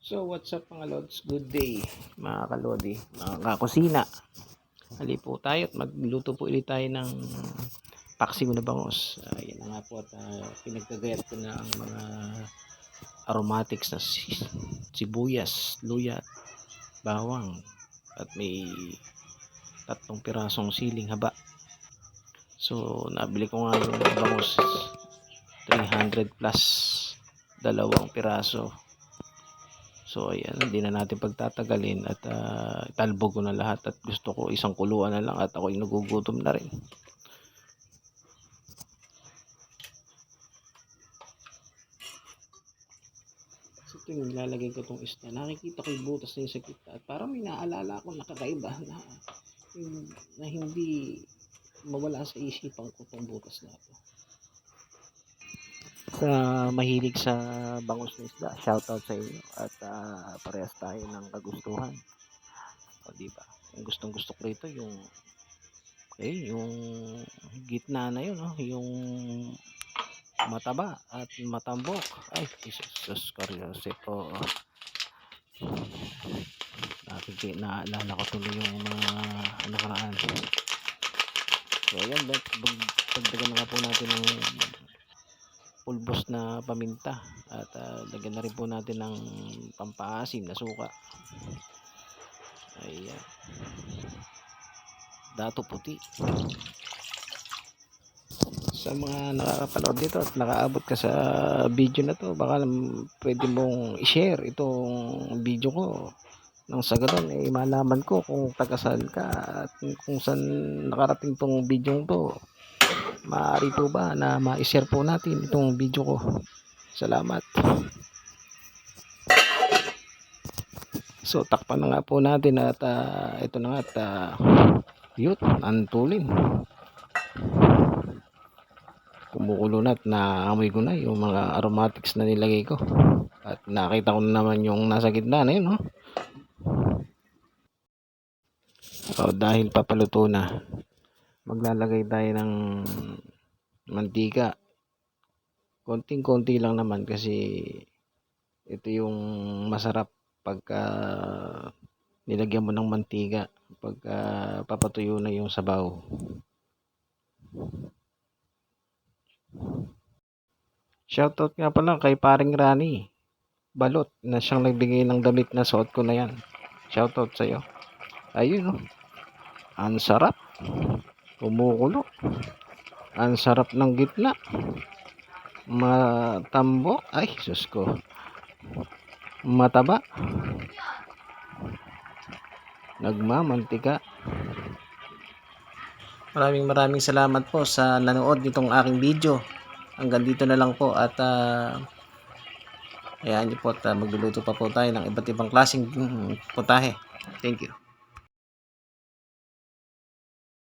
So what's up mga lods, good day mga kalodi, mga kakusina. Hali po tayo at magluto po ulit tayo ng paksiw na bangus. Yan na nga po at pinagkagayat ko na ang mga aromatics na sibuyas, luya, bawang at may 3 pirasong siling haba. So nabili ko nga yung bangus 300 plus 2 piraso. So ayan, hindi na natin pagtatagalin at talbog ko na lahat at gusto ko isang kuluan na lang at ako'y nagugutom na rin. So tuwing nilalagay ko itong isda, nakikita ko yung butas na yung sa kita at parang may naalala ako nakakaiba na hindi mawala sa isipan ko itong butas na ito. Sa mahilig sa bangus na isda, shoutout sa inyo at parehas tayo ng kagustuhan. O diba? Yung gustong-gusto ko rito yung yung gitna na yun, yung mataba at matambok. Ay, Jesus Christ po. Naalala ko tuloy yung mga nakaraan. So ayan, pagdagan na nga po natin ng pulbos na paminta at lagyan na rin po natin ng pampaasim na suka. Ayan, dato puti. Sa mga nakakapanood dito at nakaabot ka sa video na to, baka pwede mong i-share itong video ko nang sa ganun malaman ko kung taga-saan ka at kung saan nakarating tong video to. Maaari po ba na ma-share po natin itong video ko? Salamat. So takpan na nga po natin at ito na nga at yun, antulin. Kumukulo na at naamoy ko na yung mga aromatics na nilagay ko. At nakita ko na naman yung nasa gitna na yun, So dahil papaluto na, maglalagay tayo ng mantika. Konting-konti lang naman kasi ito yung masarap pagka nilagyan mo ng mantika pagka papatuyo na yung sabaw. Shoutout nga pala kay paring Rani Balot na siyang nagbigay ng damit na suot ko na yan. Shoutout sa iyo. Ayun, ang sarap. Kumukulo. Ang sarap ng gitna. Matambok. Ay, sus ko. Mataba. Nagmamantika. Maraming salamat po sa nanood nitong aking video. Hanggang dito na lang po at hayaan niyo po at magluluto pa po tayo ng iba't ibang klaseng putahe. Thank you.